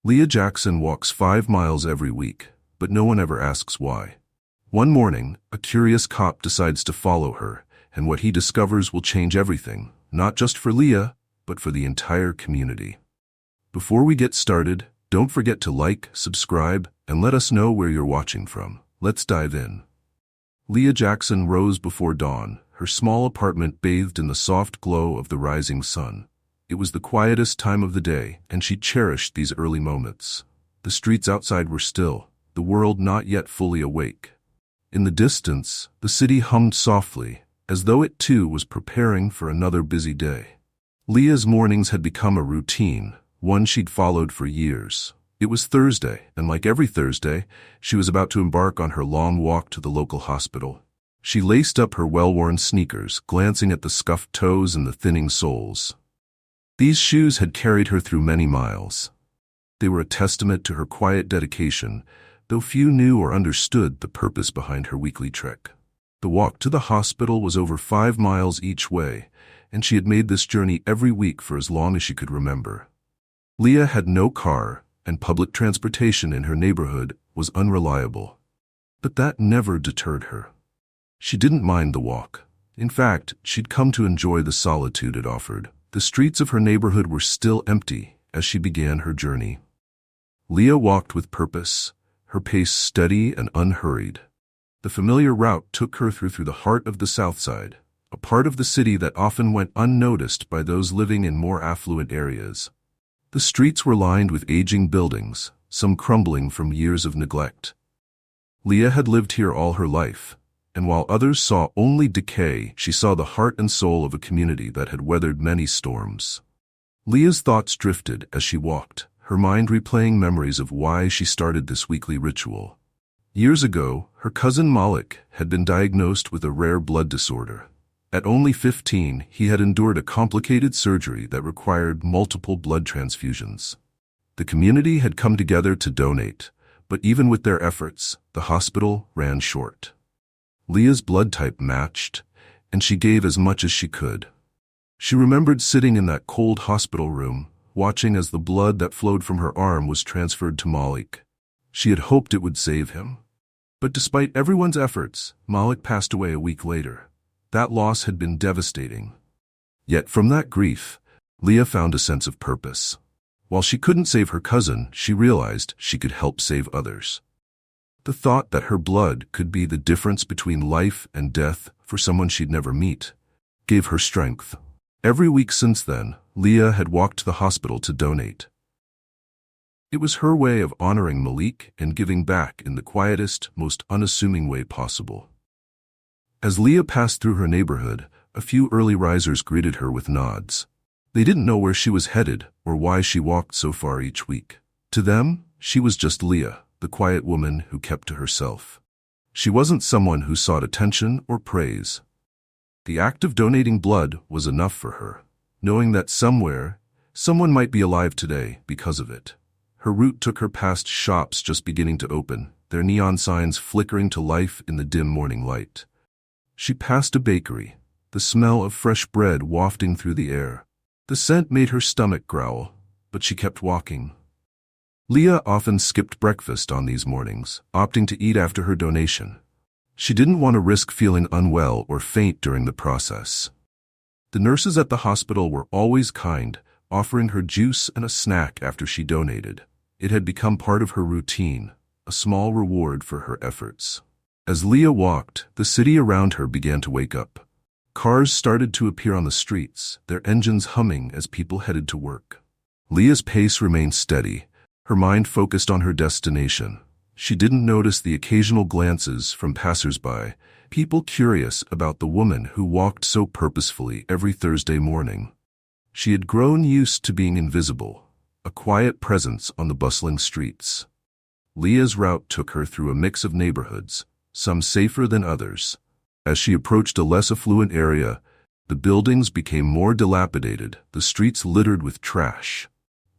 Leah Jackson walks 5 miles every week, but no one ever asks why. One morning, a curious cop decides to follow her, and what he discovers will change everything, not just for Leah, but for the entire community. Before we get started, don't forget to like, subscribe, and let us know where you're watching from. Let's dive in. Leah Jackson rose before dawn, her small apartment bathed in the soft glow of the rising sun. It was the quietest time of the day, and she cherished these early moments. The streets outside were still, the world not yet fully awake. In the distance, the city hummed softly, as though it too was preparing for another busy day. Leah's mornings had become a routine, one she'd followed for years. It was Thursday, and like every Thursday, she was about to embark on her long walk to the local hospital. She laced up her well-worn sneakers, glancing at the scuffed toes and the thinning soles. These shoes had carried her through many miles. They were a testament to her quiet dedication, though few knew or understood the purpose behind her weekly trek. The walk to the hospital was over 5 miles each way, and she had made this journey every week for as long as she could remember. Leah had no car, and public transportation in her neighborhood was unreliable. But that never deterred her. She didn't mind the walk. In fact, she'd come to enjoy the solitude it offered. The streets of her neighborhood were still empty as she began her journey. Leah walked with purpose, her pace steady and unhurried. The familiar route took her through the heart of the South Side, a part of the city that often went unnoticed by those living in more affluent areas. The streets were lined with aging buildings, some crumbling from years of neglect. Leah had lived here all her life, and while others saw only decay, she saw the heart and soul of a community that had weathered many storms. Leah's thoughts drifted as she walked, her mind replaying memories of why she started this weekly ritual. Years ago, her cousin Malik had been diagnosed with a rare blood disorder. At only 15, he had endured a complicated surgery that required multiple blood transfusions. The community had come together to donate, but even with their efforts, the hospital ran short. Leah's blood type matched, and she gave as much as she could. She remembered sitting in that cold hospital room, watching as the blood that flowed from her arm was transferred to Malik. She had hoped it would save him. But despite everyone's efforts, Malik passed away a week later. That loss had been devastating. Yet from that grief, Leah found a sense of purpose. While she couldn't save her cousin, she realized she could help save others. The thought that her blood could be the difference between life and death for someone she'd never meet gave her strength. Every week since then, Leah had walked to the hospital to donate. It was her way of honoring Malik and giving back in the quietest, most unassuming way possible. As Leah passed through her neighborhood, a few early risers greeted her with nods. They didn't know where she was headed or why she walked so far each week. To them, she was just Leah, the quiet woman who kept to herself. She wasn't someone who sought attention or praise. The act of donating blood was enough for her, knowing that somewhere, someone might be alive today because of it. Her route took her past shops just beginning to open, their neon signs flickering to life in the dim morning light. She passed a bakery, the smell of fresh bread wafting through the air. The scent made her stomach growl, but she kept walking. Leah often skipped breakfast on these mornings, opting to eat after her donation. She didn't want to risk feeling unwell or faint during the process. The nurses at the hospital were always kind, offering her juice and a snack after she donated. It had become part of her routine, a small reward for her efforts. As Leah walked, the city around her began to wake up. Cars started to appear on the streets, their engines humming as people headed to work. Leah's pace remained steady, her mind focused on her destination. She didn't notice the occasional glances from passers-by, people curious about the woman who walked so purposefully every Thursday morning. She had grown used to being invisible, a quiet presence on the bustling streets. Leah's route took her through a mix of neighborhoods, some safer than others. As she approached a less affluent area, the buildings became more dilapidated, the streets littered with trash.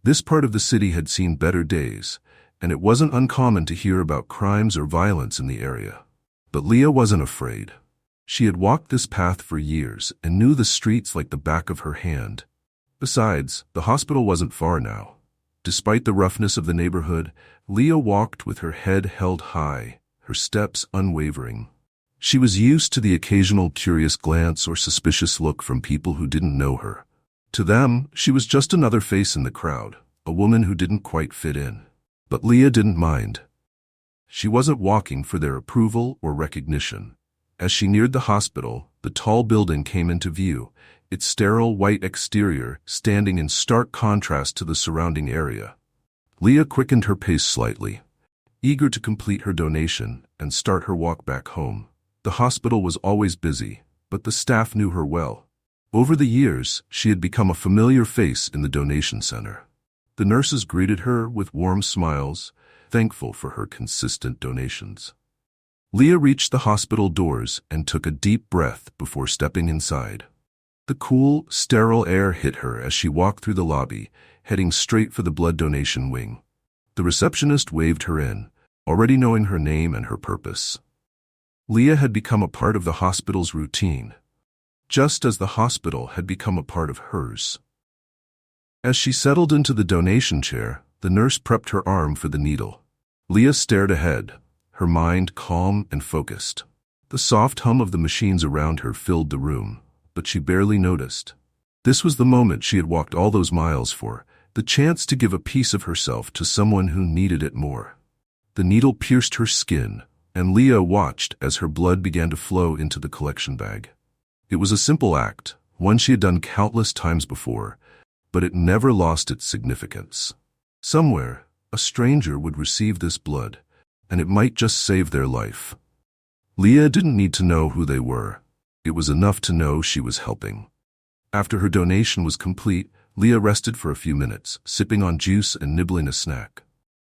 This part of the city had seen better days, and it wasn't uncommon to hear about crimes or violence in the area. But Leah wasn't afraid. She had walked this path for years and knew the streets like the back of her hand. Besides, the hospital wasn't far now. Despite the roughness of the neighborhood, Leah walked with her head held high, her steps unwavering. She was used to the occasional curious glance or suspicious look from people who didn't know her. To them, she was just another face in the crowd, a woman who didn't quite fit in. But Leah didn't mind. She wasn't walking for their approval or recognition. As she neared the hospital, the tall building came into view, its sterile white exterior standing in stark contrast to the surrounding area. Leah quickened her pace slightly, eager to complete her donation and start her walk back home. The hospital was always busy, but the staff knew her well. Over the years, she had become a familiar face in the donation center. The nurses greeted her with warm smiles, thankful for her consistent donations. Leah reached the hospital doors and took a deep breath before stepping inside. The cool, sterile air hit her as she walked through the lobby, heading straight for the blood donation wing. The receptionist waved her in, already knowing her name and her purpose. Leah had become a part of the hospital's routine, just as the hospital had become a part of hers. As she settled into the donation chair, the nurse prepped her arm for the needle. Leah stared ahead, her mind calm and focused. The soft hum of the machines around her filled the room, but she barely noticed. This was the moment she had walked all those miles for, the chance to give a piece of herself to someone who needed it more. The needle pierced her skin, and Leah watched as her blood began to flow into the collection bag. It was a simple act, one she had done countless times before, but it never lost its significance. Somewhere, a stranger would receive this blood, and it might just save their life. Leah didn't need to know who they were. It was enough to know she was helping. After her donation was complete, Leah rested for a few minutes, sipping on juice and nibbling a snack.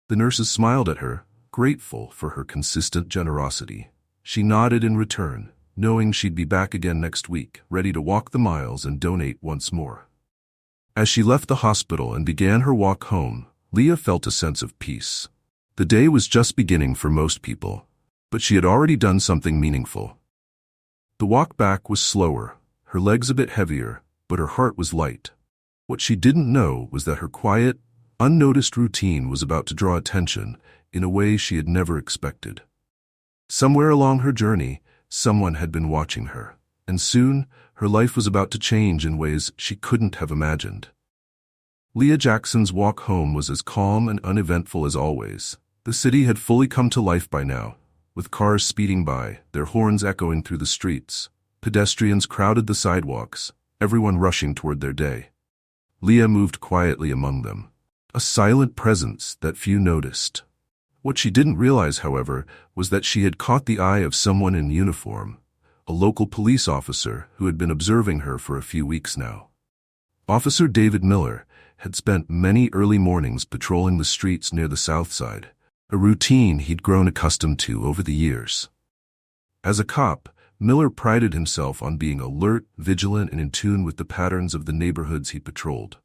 The nurses smiled at her, grateful for her consistent generosity. She nodded in return, knowing she'd be back again next week, ready to walk the miles and donate once more. As she left the hospital and began her walk home, Leah felt a sense of peace. The day was just beginning for most people, but she had already done something meaningful. The walk back was slower, her legs a bit heavier, but her heart was light. What she didn't know was that her quiet, unnoticed routine was about to draw attention in a way she had never expected. Somewhere along her journey, someone had been watching her, and soon her life was about to change in ways she couldn't have imagined. Leah Jackson's walk home was as calm and uneventful as always. The city had fully come to life by now, with cars speeding by, their horns echoing through the streets. Pedestrians crowded the sidewalks, everyone rushing toward their day. Leah moved quietly among them, a silent presence that few noticed. What she didn't realize, however, was that she had caught the eye of someone in uniform, a local police officer who had been observing her for a few weeks now. Officer David Miller had spent many early mornings patrolling the streets near the South Side, a routine he'd grown accustomed to over the years. As a cop, Miller prided himself on being alert, vigilant, and in tune with the patterns of the neighborhoods he patrolled.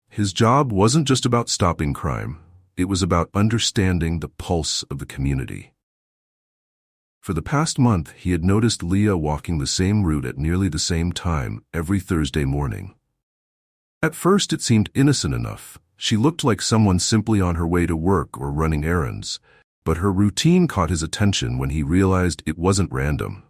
His job wasn't just about stopping crime, it was about understanding the pulse of the community. For the past month, he had noticed Leah walking the same route at nearly the same time every Thursday morning. At first it seemed innocent enough. She looked like someone simply on her way to work or running errands, but her routine caught his attention when he realized it wasn't random.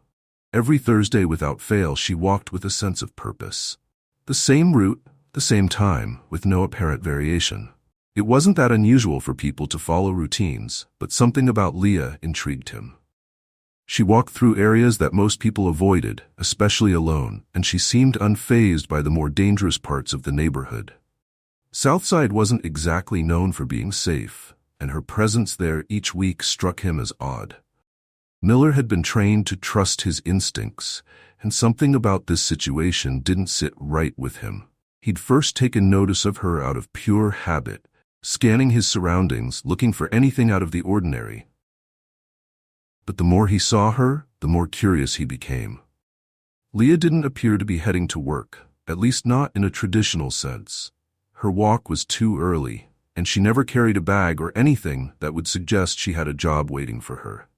Every Thursday without fail, she walked with a sense of purpose. The same route, the same time, with no apparent variation. It wasn't that unusual for people to follow routines, but something about Leah intrigued him. She walked through areas that most people avoided, especially alone, and she seemed unfazed by the more dangerous parts of the neighborhood. Southside wasn't exactly known for being safe, and her presence there each week struck him as odd. Miller had been trained to trust his instincts, and something about this situation didn't sit right with him. He'd first taken notice of her out of pure habit, scanning his surroundings, looking for anything out of the ordinary. But the more he saw her, the more curious he became. Leah didn't appear to be heading to work, at least not in a traditional sense. Her walk was too early, and she never carried a bag or anything that would suggest she had a job waiting for her.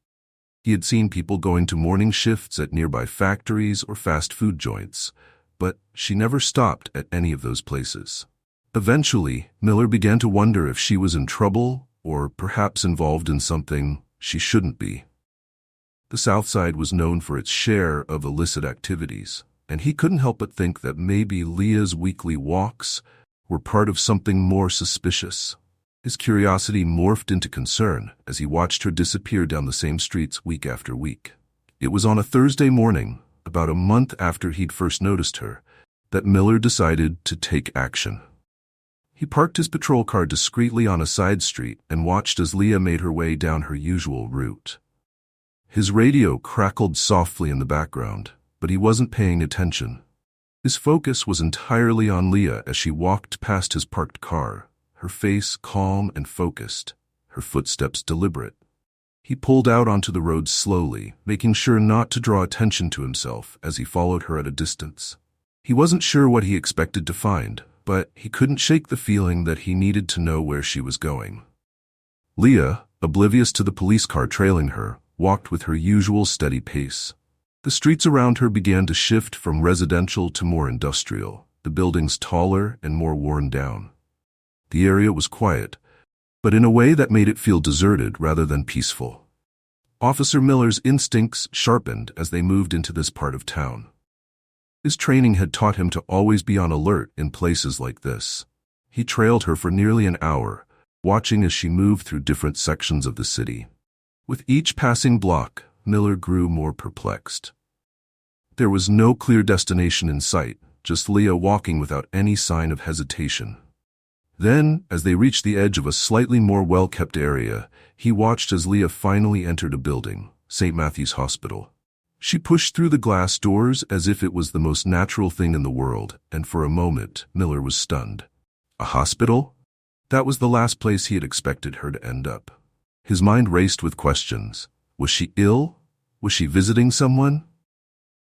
He had seen people going to morning shifts at nearby factories or fast food joints, but she never stopped at any of those places. Eventually, Miller began to wonder if she was in trouble or perhaps involved in something she shouldn't be. The South Side was known for its share of illicit activities, and he couldn't help but think that maybe Leah's weekly walks were part of something more suspicious. His curiosity morphed into concern as he watched her disappear down the same streets week after week. It was on a Thursday morning, about a month after he'd first noticed her, that Miller decided to take action. He parked his patrol car discreetly on a side street and watched as Leah made her way down her usual route. His radio crackled softly in the background, but he wasn't paying attention. His focus was entirely on Leah as she walked past his parked car, her face calm and focused, her footsteps deliberate. He pulled out onto the road slowly, making sure not to draw attention to himself as he followed her at a distance. He wasn't sure what he expected to find, but he couldn't shake the feeling that he needed to know where she was going. Leah, oblivious to the police car trailing her, walked with her usual steady pace. The streets around her began to shift from residential to more industrial, the buildings taller and more worn down. The area was quiet, but in a way that made it feel deserted rather than peaceful. Officer Miller's instincts sharpened as they moved into this part of town. His training had taught him to always be on alert in places like this. He trailed her for nearly an hour, watching as she moved through different sections of the city. With each passing block, Miller grew more perplexed. There was no clear destination in sight, just Leah walking without any sign of hesitation. Then, as they reached the edge of a slightly more well-kept area, he watched as Leah finally entered a building, St. Matthew's Hospital. She pushed through the glass doors as if it was the most natural thing in the world, and for a moment, Miller was stunned. A hospital? That was the last place he had expected her to end up. His mind raced with questions. Was she ill? Was she visiting someone?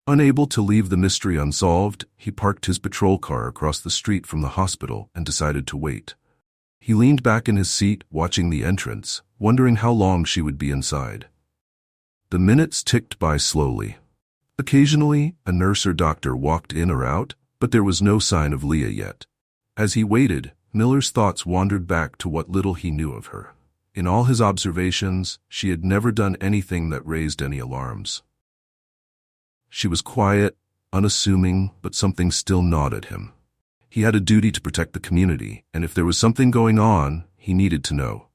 Unable to leave the mystery unsolved, he parked his patrol car across the street from the hospital and decided to wait. He leaned back in his seat, watching the entrance, wondering how long she would be inside. The minutes ticked by slowly. Occasionally, a nurse or doctor walked in or out, but there was no sign of Leah yet. As he waited, Miller's thoughts wandered back to what little he knew of her. In all his observations, she had never done anything that raised any alarms. She was quiet, unassuming, but something still gnawed at him. He had a duty to protect the community, and if there was something going on, he needed to know.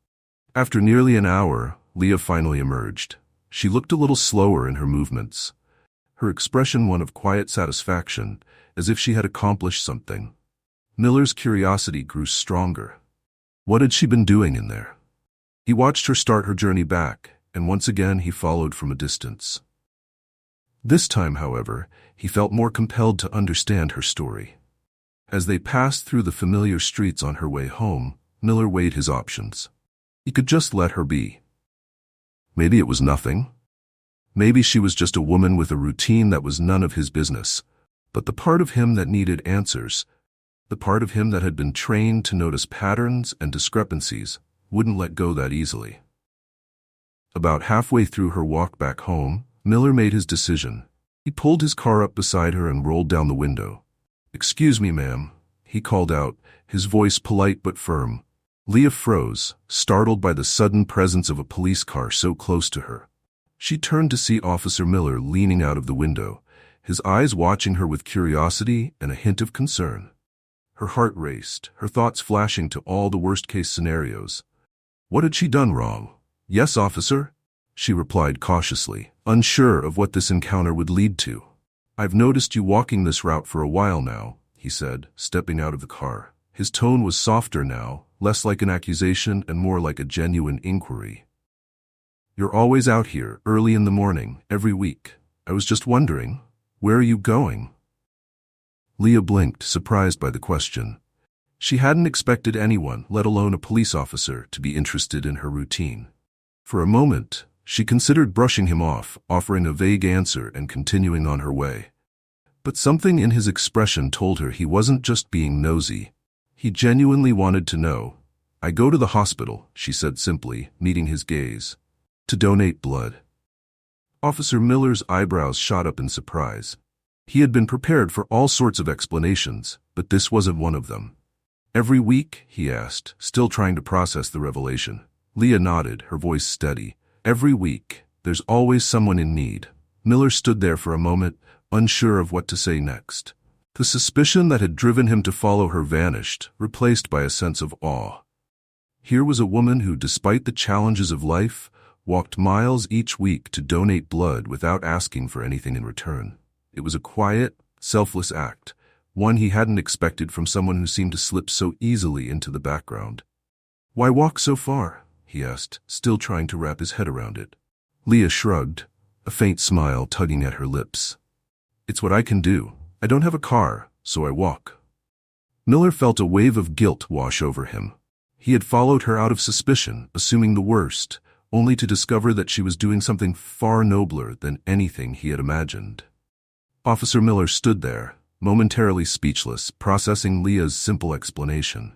After nearly an hour, Leah finally emerged. She looked a little slower in her movements, her expression one of quiet satisfaction, as if she had accomplished something. Miller's curiosity grew stronger. What had she been doing in there? He watched her start her journey back, and once again he followed from a distance. This time, however, he felt more compelled to understand her story. As they passed through the familiar streets on her way home, Miller weighed his options. He could just let her be. Maybe it was nothing. Maybe she was just a woman with a routine that was none of his business. But the part of him that needed answers, the part of him that had been trained to notice patterns and discrepancies, wouldn't let go that easily. About halfway through her walk back home, Miller made his decision. He pulled his car up beside her and rolled down the window. "Excuse me, ma'am," he called out, his voice polite but firm. Leah froze, startled by the sudden presence of a police car so close to her. She turned to see Officer Miller leaning out of the window, his eyes watching her with curiosity and a hint of concern. Her heart raced, her thoughts flashing to all the worst-case scenarios. What had she done wrong? "Yes, officer," she replied cautiously, unsure of what this encounter would lead to. "I've noticed you walking this route for a while now," he said, stepping out of the car. His tone was softer now, less like an accusation and more like a genuine inquiry. "You're always out here, early in the morning, every week. I was just wondering, where are you going?" Leah blinked, surprised by the question. She hadn't expected anyone, let alone a police officer, to be interested in her routine. For a moment, she considered brushing him off, offering a vague answer and continuing on her way. But something in his expression told her he wasn't just being nosy. He genuinely wanted to know. "I go to the hospital," she said simply, meeting his gaze, "to donate blood." Officer Miller's eyebrows shot up in surprise. He had been prepared for all sorts of explanations, but this wasn't one of them. Every week? He asked, still trying to process the revelation. Leah nodded, her voice steady. Every week. There's always someone in need. Miller stood there for a moment, unsure of what to say next. The suspicion that had driven him to follow her vanished, replaced by a sense of awe. Here was a woman who, despite the challenges of life, walked miles each week to donate blood without asking for anything in return. It was a quiet, selfless act, one he hadn't expected from someone who seemed to slip so easily into the background. "Why walk so far?" he asked, still trying to wrap his head around it. Leah shrugged, a faint smile tugging at her lips. "It's what I can do. I don't have a car, so I walk." Miller felt a wave of guilt wash over him. He had followed her out of suspicion, assuming the worst, only to discover that she was doing something far nobler than anything he had imagined. Officer Miller stood there, momentarily speechless, processing Leah's simple explanation.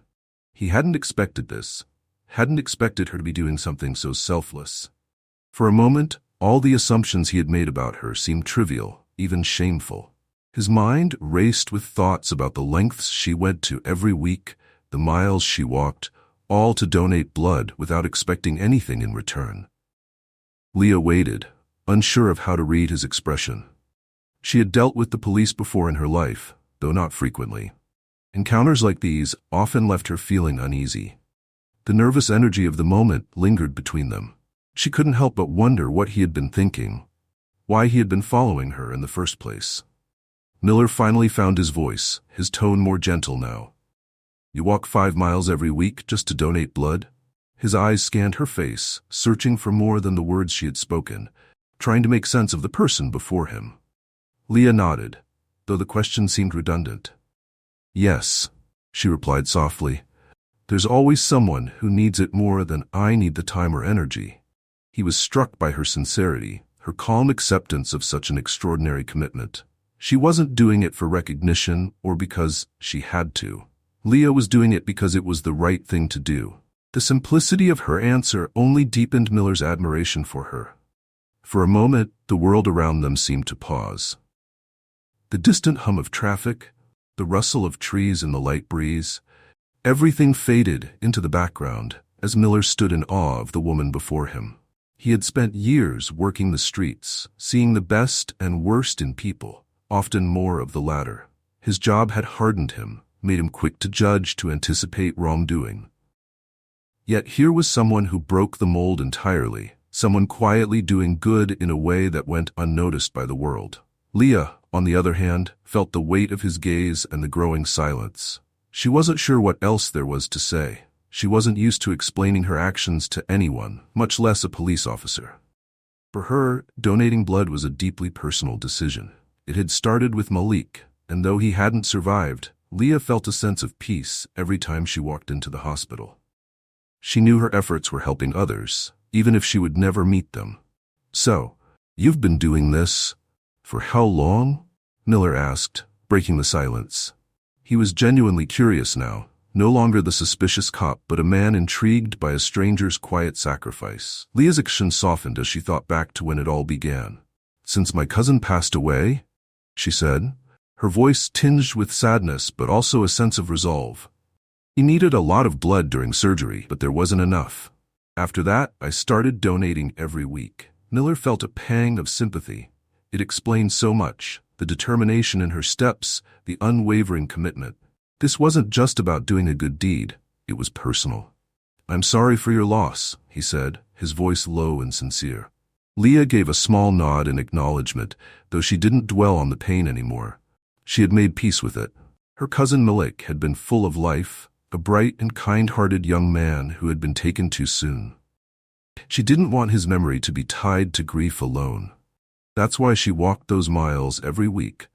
He hadn't expected this, hadn't expected her to be doing something so selfless. For a moment, all the assumptions he had made about her seemed trivial, even shameful. His mind raced with thoughts about the lengths she went to every week, the miles she walked, all to donate blood without expecting anything in return. Leah waited, unsure of how to read his expression. She had dealt with the police before in her life, though not frequently. Encounters like these often left her feeling uneasy. The nervous energy of the moment lingered between them. She couldn't help but wonder what he had been thinking, why he had been following her in the first place. Miller finally found his voice, his tone more gentle now. "You walk 5 miles every week just to donate blood?" His eyes scanned her face, searching for more than the words she had spoken, trying to make sense of the person before him. Leah nodded, though the question seemed redundant. "Yes," she replied softly. "There's always someone who needs it more than I need the time or energy." He was struck by her sincerity, her calm acceptance of such an extraordinary commitment. She wasn't doing it for recognition or because she had to. Leah was doing it because it was the right thing to do. The simplicity of her answer only deepened Miller's admiration for her. For a moment, the world around them seemed to pause. The distant hum of traffic, the rustle of trees in the light breeze, everything faded into the background as Miller stood in awe of the woman before him. He had spent years working the streets, seeing the best and worst in people, often more of the latter. His job had hardened him, made him quick to judge, to anticipate wrongdoing. Yet here was someone who broke the mold entirely, someone quietly doing good in a way that went unnoticed by the world. Leah, on the other hand, felt the weight of his gaze and the growing silence. She wasn't sure what else there was to say. She wasn't used to explaining her actions to anyone, much less a police officer. For her, donating blood was a deeply personal decision. It had started with Malik, and though he hadn't survived, Leah felt a sense of peace every time she walked into the hospital. She knew her efforts were helping others, even if she would never meet them. "So, you've been doing this for how long?" Miller asked, breaking the silence. He was genuinely curious now, no longer the suspicious cop, but a man intrigued by a stranger's quiet sacrifice. Leah's expression softened as she thought back to when it all began. "Since my cousin passed away," she said, her voice tinged with sadness but also a sense of resolve. "He needed a lot of blood during surgery, but there wasn't enough. After that, I started donating every week." Miller felt a pang of sympathy. It explained so much, the determination in her steps, the unwavering commitment. This wasn't just about doing a good deed, it was personal. "I'm sorry for your loss," he said, his voice low and sincere. Leah gave a small nod in acknowledgement, though she didn't dwell on the pain anymore. She had made peace with it. Her cousin Malik had been full of life, a bright and kind-hearted young man who had been taken too soon. She didn't want his memory to be tied to grief alone. That's why she walked those miles every week,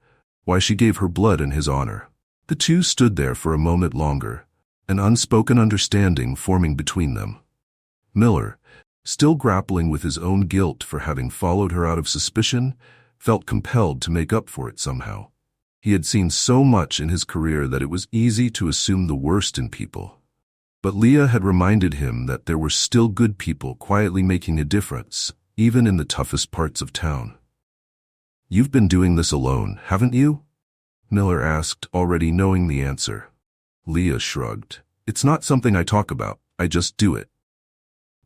why she gave her blood in his honor. The two stood there for a moment longer, an unspoken understanding forming between them. Miller, still grappling with his own guilt for having followed her out of suspicion, felt compelled to make up for it somehow. He had seen so much in his career that it was easy to assume the worst in people. But Leah had reminded him that there were still good people quietly making a difference, even in the toughest parts of town. "You've been doing this alone, haven't you?" Miller asked, already knowing the answer. Leah shrugged. It's not something I talk about, I just do it.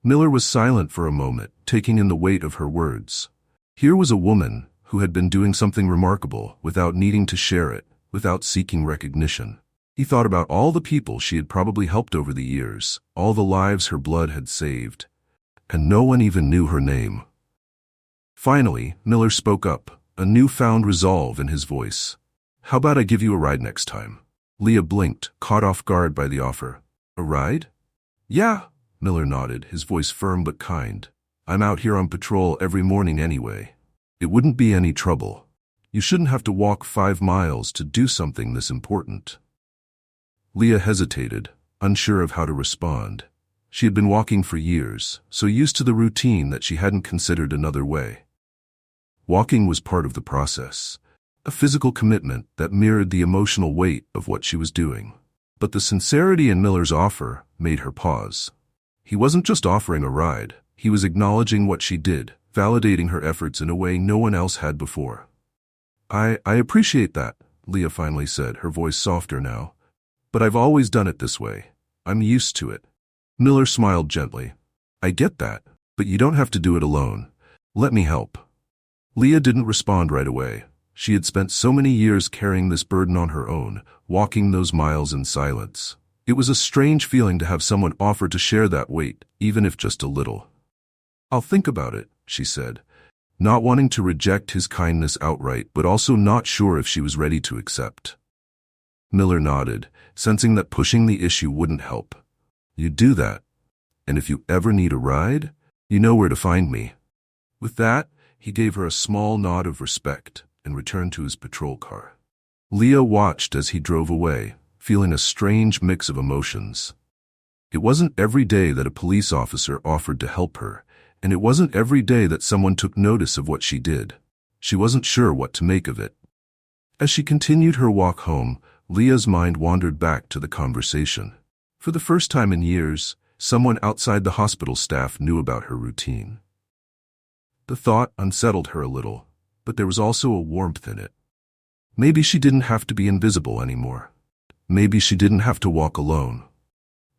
Miller was silent for a moment, taking in the weight of her words. Here was a woman who had been doing something remarkable without needing to share it, without seeking recognition. He thought about all the people she had probably helped over the years, all the lives her blood had saved, and no one even knew her name. Finally, Miller spoke up, a newfound resolve in his voice. How about I give you a ride next time? Leah blinked, caught off guard by the offer. A ride? Yeah, Miller nodded, his voice firm but kind. I'm out here on patrol every morning anyway. It wouldn't be any trouble. You shouldn't have to walk 5 miles to do something this important. Leah hesitated, unsure of how to respond. She had been walking for years, so used to the routine that she hadn't considered another way. Walking was part of the process, a physical commitment that mirrored the emotional weight of what she was doing. But the sincerity in Miller's offer made her pause. He wasn't just offering a ride, he was acknowledging what she did, validating her efforts in a way no one else had before. I appreciate that, Leah finally said, her voice softer now. But I've always done it this way. I'm used to it. Miller smiled gently. I get that, but you don't have to do it alone. Let me help. Leah didn't respond right away. She had spent so many years carrying this burden on her own, walking those miles in silence. It was a strange feeling to have someone offer to share that weight, even if just a little. I'll think about it, she said, not wanting to reject his kindness outright, but also not sure if she was ready to accept. Miller nodded, sensing that pushing the issue wouldn't help. You do that, and if you ever need a ride, you know where to find me. With that, he gave her a small nod of respect and returned to his patrol car. Leah watched as he drove away, feeling a strange mix of emotions. It wasn't every day that a police officer offered to help her, and it wasn't every day that someone took notice of what she did. She wasn't sure what to make of it. As she continued her walk home, Leah's mind wandered back to the conversation. For the first time in years, someone outside the hospital staff knew about her routine. The thought unsettled her a little, but there was also a warmth in it. Maybe she didn't have to be invisible anymore. Maybe she didn't have to walk alone.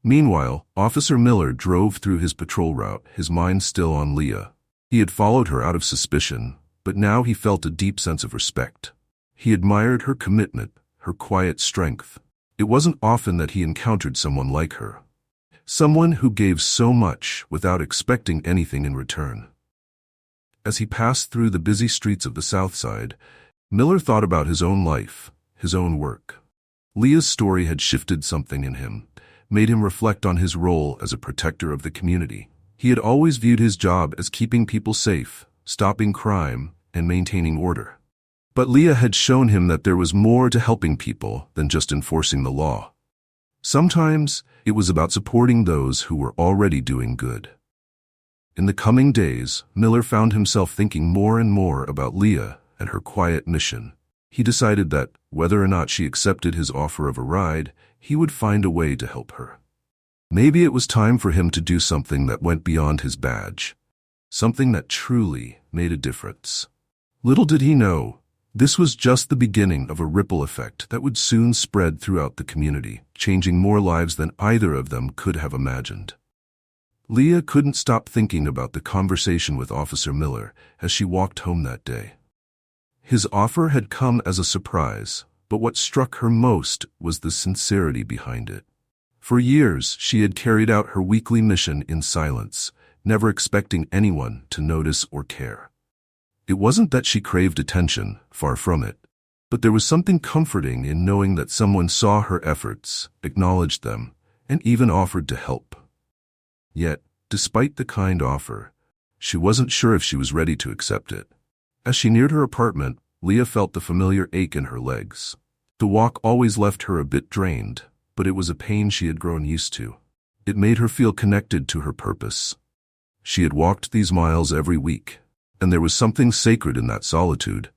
Meanwhile, Officer Miller drove through his patrol route, his mind still on Leah. He had followed her out of suspicion, but now he felt a deep sense of respect. He admired her commitment, her quiet strength. It wasn't often that he encountered someone like her. Someone who gave so much without expecting anything in return. As he passed through the busy streets of the South Side, Miller thought about his own life, his own work. Leah's story had shifted something in him, made him reflect on his role as a protector of the community. He had always viewed his job as keeping people safe, stopping crime, and maintaining order. But Leah had shown him that there was more to helping people than just enforcing the law. Sometimes it was about supporting those who were already doing good. In the coming days, Miller found himself thinking more and more about Leah and her quiet mission. He decided that, whether or not she accepted his offer of a ride, he would find a way to help her. Maybe it was time for him to do something that went beyond his badge. Something that truly made a difference. Little did he know, this was just the beginning of a ripple effect that would soon spread throughout the community, changing more lives than either of them could have imagined. Leah couldn't stop thinking about the conversation with Officer Miller as she walked home that day. His offer had come as a surprise, but what struck her most was the sincerity behind it. For years, she had carried out her weekly mission in silence, never expecting anyone to notice or care. It wasn't that she craved attention, far from it, but there was something comforting in knowing that someone saw her efforts, acknowledged them, and even offered to help. Yet, despite the kind offer, she wasn't sure if she was ready to accept it. As she neared her apartment, Leah felt the familiar ache in her legs. The walk always left her a bit drained, but it was a pain she had grown used to. It made her feel connected to her purpose. She had walked these miles every week, and there was something sacred in that solitude.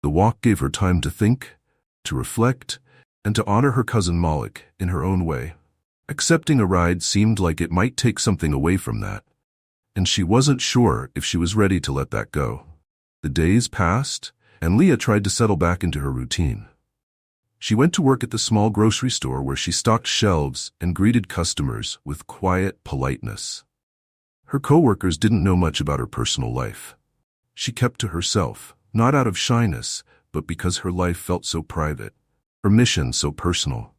The walk gave her time to think, to reflect, and to honor her cousin Malik in her own way. Accepting a ride seemed like it might take something away from that, and she wasn't sure if she was ready to let that go. The days passed, and Leah tried to settle back into her routine. She went to work at the small grocery store where she stocked shelves and greeted customers with quiet politeness. Her coworkers didn't know much about her personal life. She kept to herself, not out of shyness, but because her life felt so private, her mission so personal.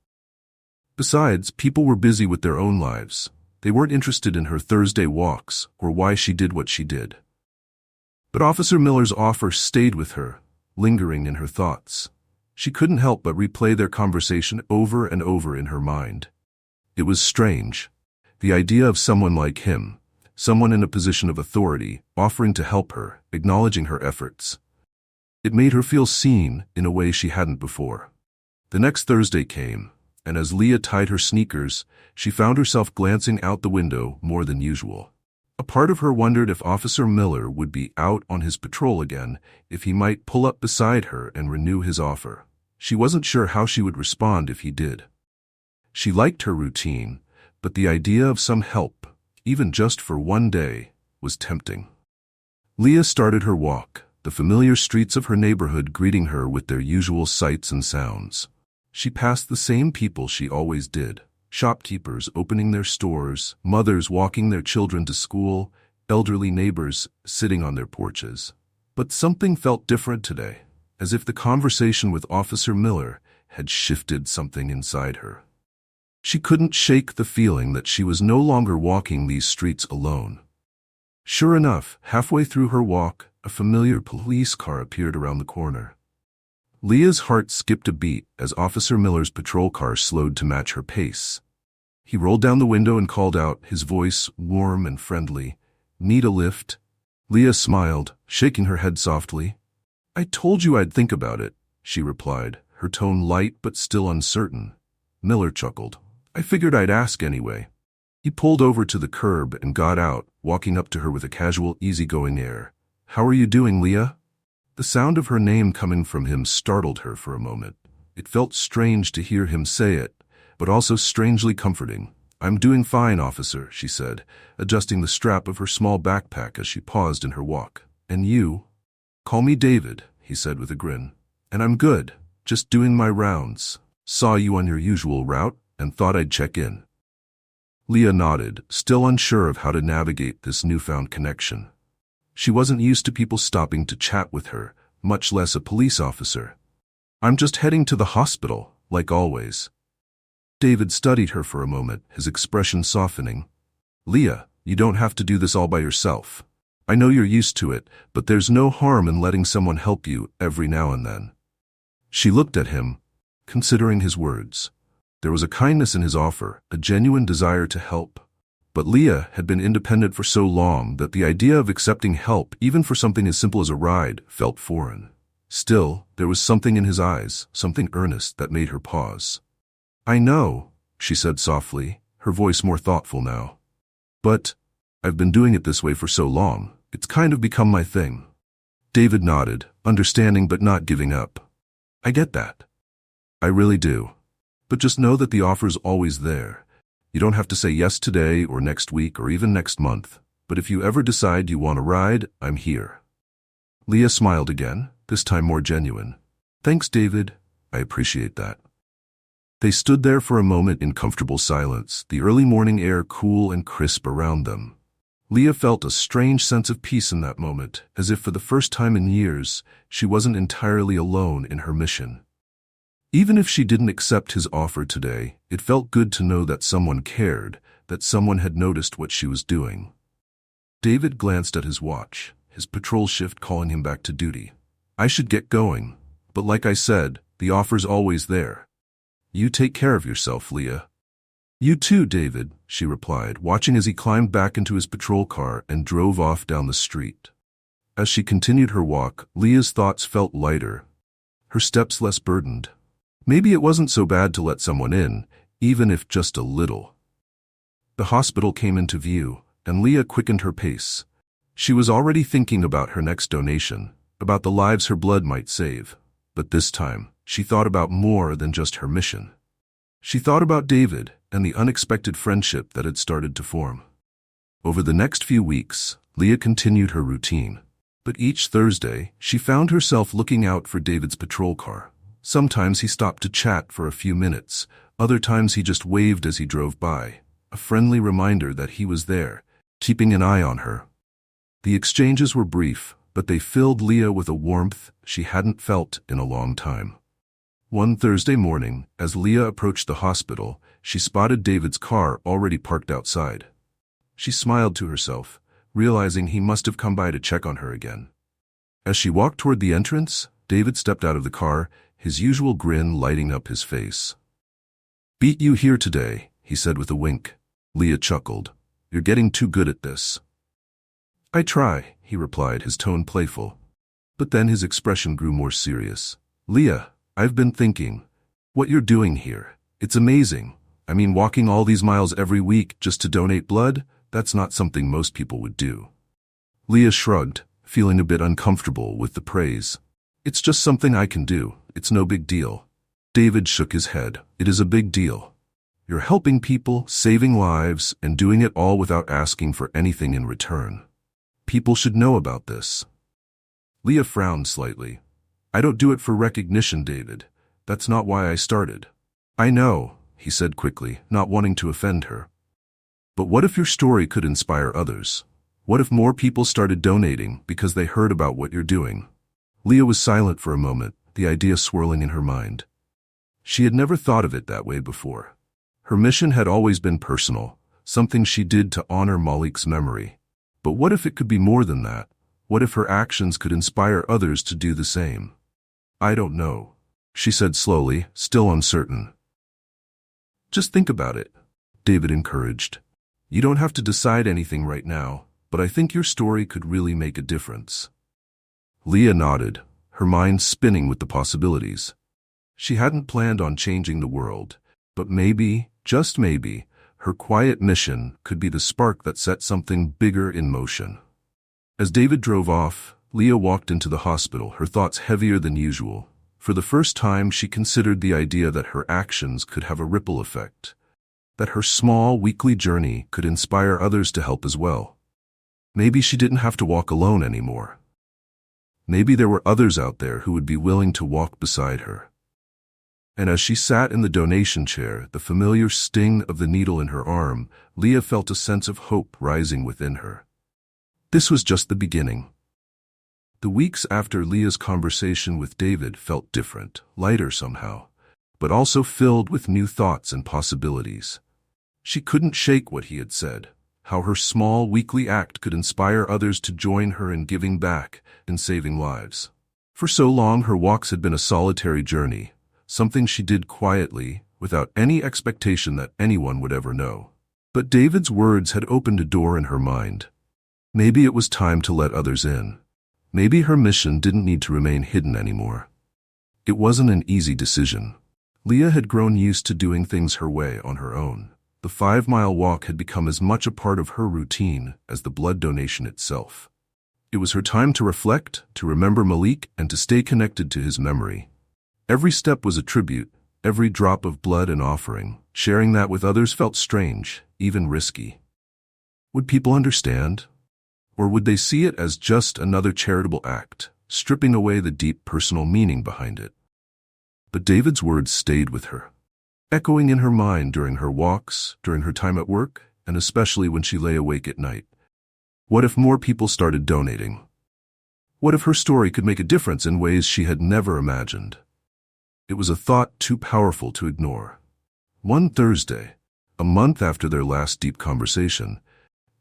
Besides, people were busy with their own lives. They weren't interested in her Thursday walks or why she did what she did. But Officer Miller's offer stayed with her, lingering in her thoughts. She couldn't help but replay their conversation over and over in her mind. It was strange. The idea of someone like him, someone in a position of authority, offering to help her, acknowledging her efforts. It made her feel seen in a way she hadn't before. The next Thursday came, and as Leah tied her sneakers, she found herself glancing out the window more than usual. A part of her wondered if Officer Miller would be out on his patrol again, if he might pull up beside her and renew his offer. She wasn't sure how she would respond if he did. She liked her routine, but the idea of some help, even just for one day, was tempting. Leah started her walk, the familiar streets of her neighborhood greeting her with their usual sights and sounds. She passed the same people she always did. Shopkeepers opening their stores, mothers walking their children to school, elderly neighbors sitting on their porches. But something felt different today, as if the conversation with Officer Miller had shifted something inside her. She couldn't shake the feeling that she was no longer walking these streets alone. Sure enough, halfway through her walk, a familiar police car appeared around the corner. Leah's heart skipped a beat as Officer Miller's patrol car slowed to match her pace. He rolled down the window and called out, his voice warm and friendly, "Need a lift?" Leah smiled, shaking her head softly. "I told you I'd think about it," she replied, her tone light but still uncertain. Miller chuckled. "I figured I'd ask anyway." He pulled over to the curb and got out, walking up to her with a casual, easygoing air. "How are you doing, Leah?" The sound of her name coming from him startled her for a moment. It felt strange to hear him say it, but also strangely comforting. "I'm doing fine, officer," she said, adjusting the strap of her small backpack as she paused in her walk. "And you?" "Call me David," he said with a grin. "And I'm good, just doing my rounds. Saw you on your usual route and thought I'd check in." Leah nodded, still unsure of how to navigate this newfound connection. She wasn't used to people stopping to chat with her, much less a police officer. "I'm just heading to the hospital, like always." David studied her for a moment, his expression softening. "Leah, you don't have to do this all by yourself. I know you're used to it, but there's no harm in letting someone help you every now and then." She looked at him, considering his words. There was a kindness in his offer, a genuine desire to help. But Leah had been independent for so long that the idea of accepting help, even for something as simple as a ride, felt foreign. Still, there was something in his eyes, something earnest, that made her pause. "I know," she said softly, her voice more thoughtful now. "But I've been doing it this way for so long, it's kind of become my thing." David nodded, understanding but not giving up. "I get that. I really do. But just know that the offer's always there. You don't have to say yes today or next week or even next month, but if you ever decide you want a ride, I'm here." Leah smiled again, this time more genuine. "Thanks, David. I appreciate that." They stood there for a moment in comfortable silence, the early morning air cool and crisp around them. Leah felt a strange sense of peace in that moment, as if for the first time in years, she wasn't entirely alone in her mission. Even if she didn't accept his offer today, it felt good to know that someone cared, that someone had noticed what she was doing. David glanced at his watch, his patrol shift calling him back to duty. "I should get going, but like I said, the offer's always there. You take care of yourself, Leah." "You too, David," she replied, watching as he climbed back into his patrol car and drove off down the street. As she continued her walk, Leah's thoughts felt lighter, her steps less burdened. Maybe it wasn't so bad to let someone in, even if just a little. The hospital came into view, and Leah quickened her pace. She was already thinking about her next donation, about the lives her blood might save. But this time, she thought about more than just her mission. She thought about David and the unexpected friendship that had started to form. Over the next few weeks, Leah continued her routine. But each Thursday, she found herself looking out for David's patrol car. Sometimes he stopped to chat for a few minutes, other times he just waved as he drove by, a friendly reminder that he was there, keeping an eye on her. The exchanges were brief, but they filled Leah with a warmth she hadn't felt in a long time. One Thursday morning, as Leah approached the hospital, she spotted David's car already parked outside. She smiled to herself, realizing he must have come by to check on her again. As she walked toward the entrance, David stepped out of the car, his usual grin lighting up his face. "Beat you here today," he said with a wink. Leah chuckled. "You're getting too good at this." "I try," he replied, his tone playful. But then his expression grew more serious. "Leah, I've been thinking. What you're doing here, it's amazing. I mean, walking all these miles every week just to donate blood, that's not something most people would do." Leah shrugged, feeling a bit uncomfortable with the praise. "It's just something I can do. It's no big deal." David shook his head. "It is a big deal. You're helping people, saving lives, and doing it all without asking for anything in return. People should know about this." Leah frowned slightly. "I don't do it for recognition, David. That's not why I started." "I know," he said quickly, not wanting to offend her. "But what if your story could inspire others? What if more people started donating because they heard about what you're doing?" Leah was silent for a moment, the idea swirling in her mind. She had never thought of it that way before. Her mission had always been personal, something she did to honor Malik's memory. But what if it could be more than that? What if her actions could inspire others to do the same? "I don't know," she said slowly, still uncertain. "Just think about it," David encouraged. "You don't have to decide anything right now, but I think your story could really make a difference." Leah nodded, her mind spinning with the possibilities. She hadn't planned on changing the world, but maybe, just maybe, her quiet mission could be the spark that set something bigger in motion. As David drove off, Leah walked into the hospital, her thoughts heavier than usual. For the first time, she considered the idea that her actions could have a ripple effect, that her small, weekly journey could inspire others to help as well. Maybe she didn't have to walk alone anymore. Maybe there were others out there who would be willing to walk beside her. And as she sat in the donation chair, the familiar sting of the needle in her arm, Leah felt a sense of hope rising within her. This was just the beginning. The weeks after Leah's conversation with David felt different, lighter somehow, but also filled with new thoughts and possibilities. She couldn't shake what he had said, how her small weekly act could inspire others to join her in giving back and saving lives. For so long, her walks had been a solitary journey, something she did quietly, without any expectation that anyone would ever know. But David's words had opened a door in her mind. Maybe it was time to let others in. Maybe her mission didn't need to remain hidden anymore. It wasn't an easy decision. Leah had grown used to doing things her way on her own. The 5-mile walk had become as much a part of her routine as the blood donation itself. It was her time to reflect, to remember Malik, and to stay connected to his memory. Every step was a tribute, every drop of blood an offering. Sharing that with others felt strange, even risky. Would people understand? Or would they see it as just another charitable act, stripping away the deep personal meaning behind it? But David's words stayed with her, echoing in her mind during her walks, during her time at work, and especially when she lay awake at night. What if more people started donating? What if her story could make a difference in ways she had never imagined? It was a thought too powerful to ignore. One Thursday, a month after their last deep conversation,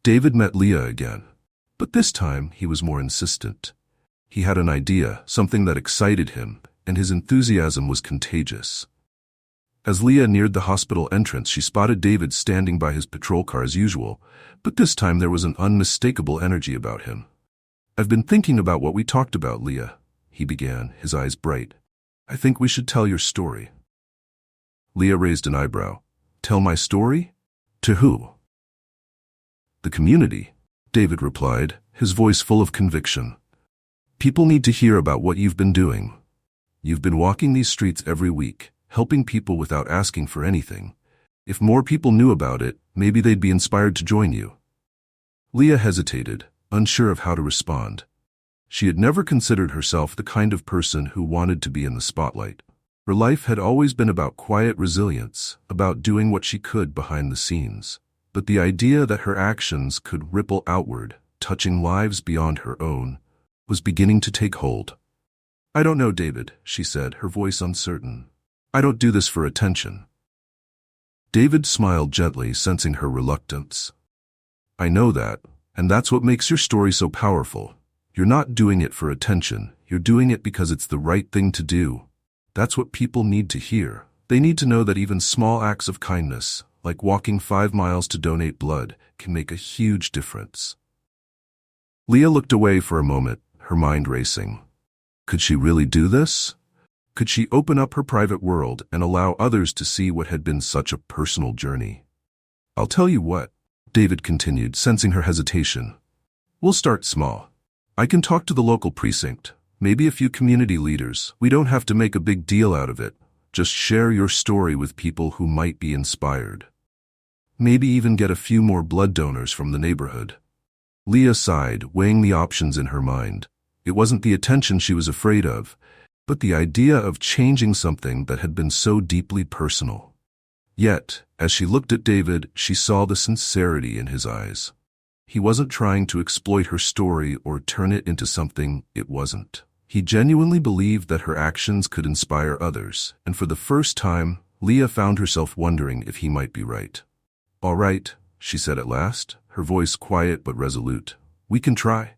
David met Leah again. But this time, he was more insistent. He had an idea, something that excited him, and his enthusiasm was contagious. As Leah neared the hospital entrance, she spotted David standing by his patrol car as usual, but this time there was an unmistakable energy about him. "I've been thinking about what we talked about, Leah," he began, his eyes bright. "I think we should tell your story." Leah raised an eyebrow. "Tell my story? To who?" "The community," David replied, his voice full of conviction. "People need to hear about what you've been doing. You've been walking these streets every week, helping people without asking for anything. If more people knew about it, maybe they'd be inspired to join you." Leah hesitated, unsure of how to respond. She had never considered herself the kind of person who wanted to be in the spotlight. Her life had always been about quiet resilience, about doing what she could behind the scenes. But the idea that her actions could ripple outward, touching lives beyond her own, was beginning to take hold. "I don't know, David," she said, her voice uncertain. "I don't do this for attention." David smiled gently, sensing her reluctance. "I know that, and that's what makes your story so powerful. You're not doing it for attention, you're doing it because it's the right thing to do. That's what people need to hear. They need to know that even small acts of kindness, like walking 5 miles to donate blood, can make a huge difference." Leah looked away for a moment, her mind racing. Could she really do this? Could she open up her private world and allow others to see what had been such a personal journey? "I'll tell you what," David continued, sensing her hesitation. "We'll start small. I can talk to the local precinct, maybe a few community leaders. We don't have to make a big deal out of it. Just share your story with people who might be inspired. Maybe even get a few more blood donors from the neighborhood." Leah sighed, weighing the options in her mind. It wasn't the attention she was afraid of, but the idea of changing something that had been so deeply personal. Yet, as she looked at David, she saw the sincerity in his eyes. He wasn't trying to exploit her story or turn it into something it wasn't. He genuinely believed that her actions could inspire others, and for the first time, Leah found herself wondering if he might be right. "All right," she said at last, her voice quiet but resolute. "We can try.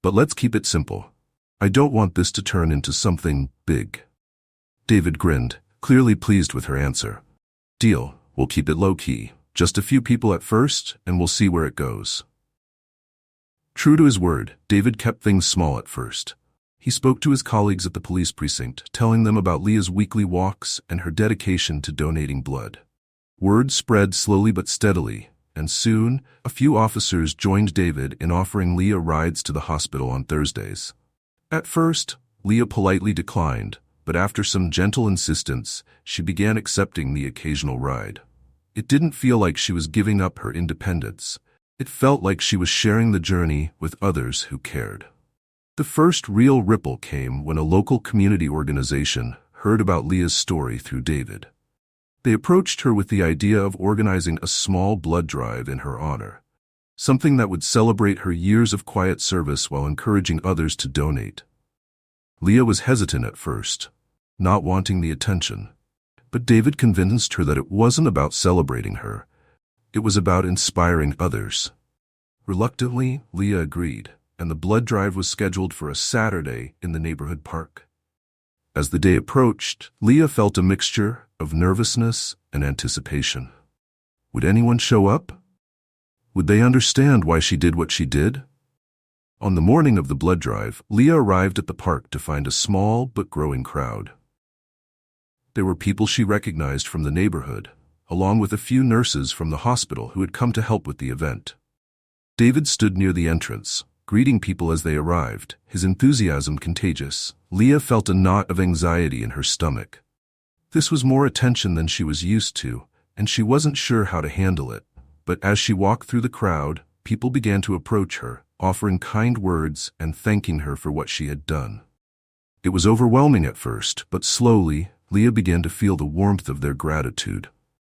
But let's keep it simple. I don't want this to turn into something big." David grinned, clearly pleased with her answer. "Deal, we'll keep it low-key. Just a few people at first, and we'll see where it goes." True to his word, David kept things small at first. He spoke to his colleagues at the police precinct, telling them about Leah's weekly walks and her dedication to donating blood. Word spread slowly but steadily, and soon, a few officers joined David in offering Leah rides to the hospital on Thursdays. At first, Leah politely declined, but after some gentle insistence, she began accepting the occasional ride. It didn't feel like she was giving up her independence. It felt like she was sharing the journey with others who cared. The first real ripple came when a local community organization heard about Leah's story through David. They approached her with the idea of organizing a small blood drive in her honor, something that would celebrate her years of quiet service while encouraging others to donate. Leah was hesitant at first, not wanting the attention, but David convinced her that it wasn't about celebrating her. It was about inspiring others. Reluctantly, Leah agreed, and the blood drive was scheduled for a Saturday in the neighborhood park. As the day approached, Leah felt a mixture of nervousness and anticipation. Would anyone show up? Would they understand why she did what she did? On the morning of the blood drive, Leah arrived at the park to find a small but growing crowd. There were people she recognized from the neighborhood, along with a few nurses from the hospital who had come to help with the event. David stood near the entrance, greeting people as they arrived, his enthusiasm contagious. Leah felt a knot of anxiety in her stomach. This was more attention than she was used to, and she wasn't sure how to handle it. But as she walked through the crowd, people began to approach her, offering kind words and thanking her for what she had done. It was overwhelming at first, but slowly, Leah began to feel the warmth of their gratitude.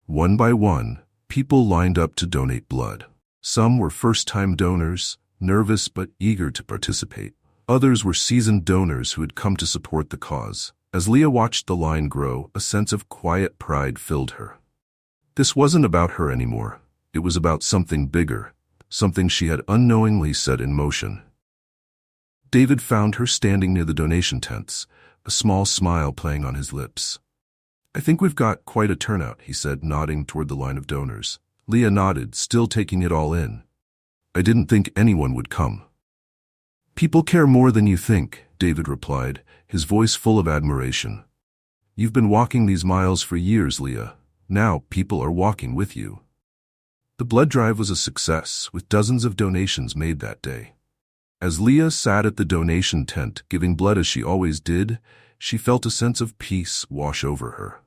One by one, people lined up to donate blood. Some were first-time donors, nervous but eager to participate. Others were seasoned donors who had come to support the cause. As Leah watched the line grow, a sense of quiet pride filled her. This wasn't about her anymore. It was about something bigger, something she had unknowingly set in motion. David found her standing near the donation tents, a small smile playing on his lips. "I think we've got quite a turnout," he said, nodding toward the line of donors. Leah nodded, still taking it all in. "I didn't think anyone would come." "People care more than you think," David replied, his voice full of admiration. "You've been walking these miles for years, Leah. Now people are walking with you." The blood drive was a success, with dozens of donations made that day. As Leah sat at the donation tent, giving blood as she always did, she felt a sense of peace wash over her.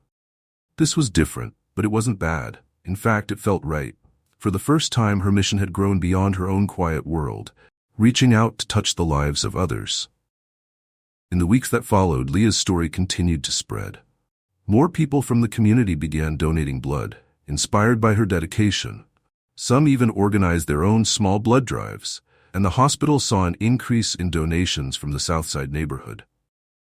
This was different, but it wasn't bad. In fact, it felt right. For the first time, her mission had grown beyond her own quiet world, reaching out to touch the lives of others. In the weeks that followed, Leah's story continued to spread. More people from the community began donating blood, inspired by her dedication. Some even organized their own small blood drives, and the hospital saw an increase in donations from the Southside neighborhood.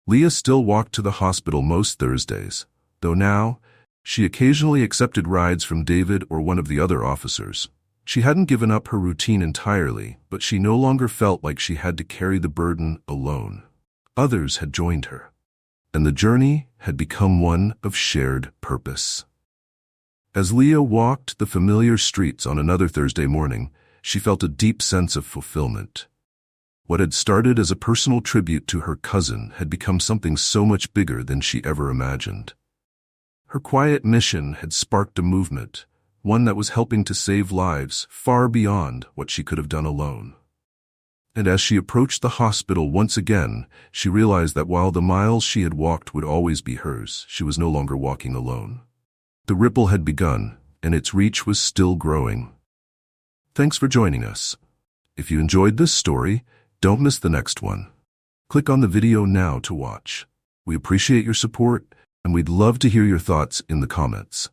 Leah still walked to the hospital most Thursdays, though now, she occasionally accepted rides from David or one of the other officers. She hadn't given up her routine entirely, but she no longer felt like she had to carry the burden alone. Others had joined her, and the journey had become one of shared purpose. As Leah walked the familiar streets on another Thursday morning, she felt a deep sense of fulfillment. What had started as a personal tribute to her cousin had become something so much bigger than she ever imagined. Her quiet mission had sparked a movement, one that was helping to save lives far beyond what she could have done alone. And as she approached the hospital once again, she realized that while the miles she had walked would always be hers, she was no longer walking alone. The ripple had begun, and its reach was still growing. Thanks for joining us. If you enjoyed this story, don't miss the next one. Click on the video now to watch. We appreciate your support, and we'd love to hear your thoughts in the comments.